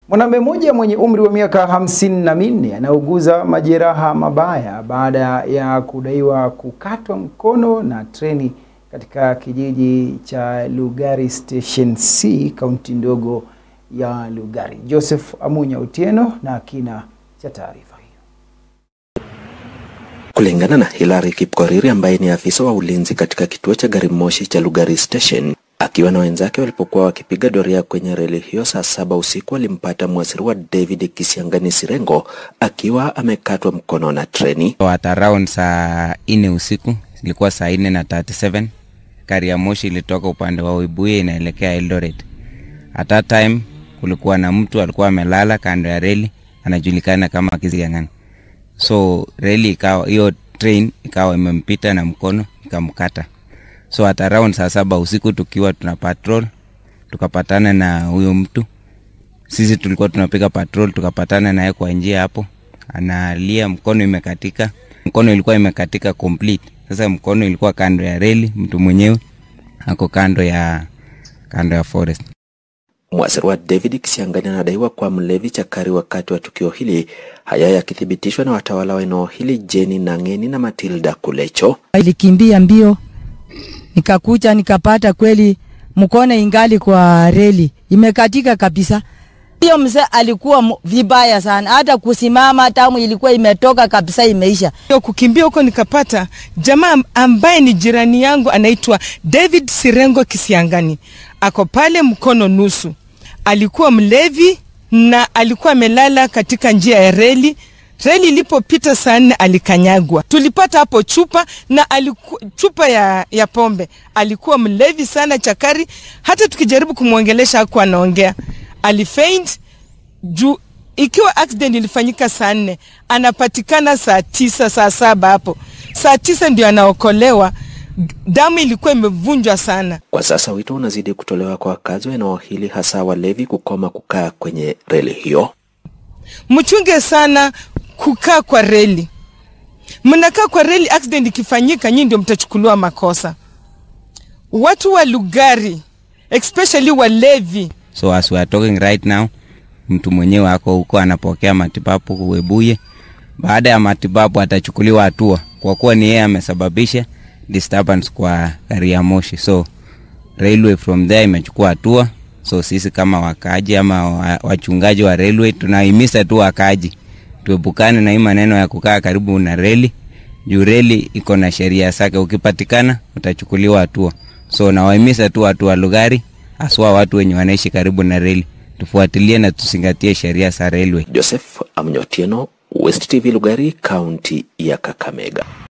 Mwanamume mmoja mwenye umri wa miaka 54 anauguza majeraha mabaya baada ya kudaiwa kukatwa mkono na treni katika kijiji cha Lugari Station C, kaunti ndogo ya Lugari. Joseph Amunya Otieno na kina cha taarifa hiyo. Kulingana na Hilary Kipkoriri ambaye ni afisa wa ulinzi katika kituo cha gari moshi cha Lugari Station, akiwa na wenzake walipokuwa wakipiga doria kwenye reli hiyo saa 7 usiku, alimpata mwasiriwa David Kisiangani Sirengo akiwa amekatwa mkono na treni. At around saa 4 usiku, ilikuwa saa 4:37, gari ya moshi ilitoka upande wa Webuye inaelekea Eldoret. At that time kulikuwa na mtu alikuwa amelala kando ya reli anajulikana kama Kisiangani. So reli ikawa, hiyo train ikawa imempita na mkono ikamkata. So at around saa 7 usiku tukiwa tuna patrol, tukapatana na huyo mtu. Sisi tulikuwa tunapiga patrol, tukapatana naye kwa njia hapo. Analia mkono imekatika. Mkono ilikuwa imekatika complete. Sasa mkono ilikuwa kando ya reli, mtu mwenyewe ako kando ya forest. Mwasiriwa David Kisiangani anadaiwa kwa mlevi chakari wakati wa tukio hili, haya yakithibitishwa na watawala wa eneo hili Jenny Nangeni na Matilda Kulecho. Ilikimbia mbio, nikakuja nikapata kweli mkono ingali kwa reli imekatika kabisa. Hiyo mzee alikuwa vibaya sana, hata kusimama tamu ilikuwa imetoka kabisa, imeisha. Hiyo kukimbia huko nikapata jamaa ambaye ni jirani yangu anaitwa David Sirengo Kisiangani. Ako pale mkono nusu. Alikuwa mlevi na alikuwa amelala katika njia ya reli. Reli ilipopita saa 4 alikanyagwa. Tulipata hapo chupa na chupa ya pombe. Alikuwa mlevi sana chakari, hata tukijaribu kumuongelesha hakuwa anaongea. Alifaint juu ikiwa accident ilifanyika saa 4, anapatikana saa 9, saa 7 hapo. Saa 9 ndio anaokolewa. Damu ilikuwa imevunjwa sana. Kwa sasa wito unazidi kutolewa kwa wakazi wa eneo hili, hasa walevi, kukoma kukaa kwenye reli hiyo. Mchunge sana kukaa kwa reli. Mnakaa kwa reli, accident ikifanyika nyinyi ndio mtachukuliwa makosa. Watu wa Lugari, especially walevi. So as we are talking right now, mtu mwenyewe ako huko anapokea matibabu Webuye. Baada ya matibabu atachukuliwa hatua kwa kuwa ni yeye amesababisha disturbance kwa gari ya moshi. So railway from there imechukua hatua. So sisi kama wakaaji ama wachungaji wa railway tunahimiza tu wakaaji tuepukane na hii maneno ya kukaa karibu na reli. Juu reli iko na sheria zake, ukipatikana utachukuliwa hatua. So nawahimiza tu watu wa Lugari, haswa watu wenye wanaishi karibu na reli, tufuatilie na tuzingatie sheria za railway. Joseph Amunya Otieno, West TV Lugari, kaunti ya Kakamega.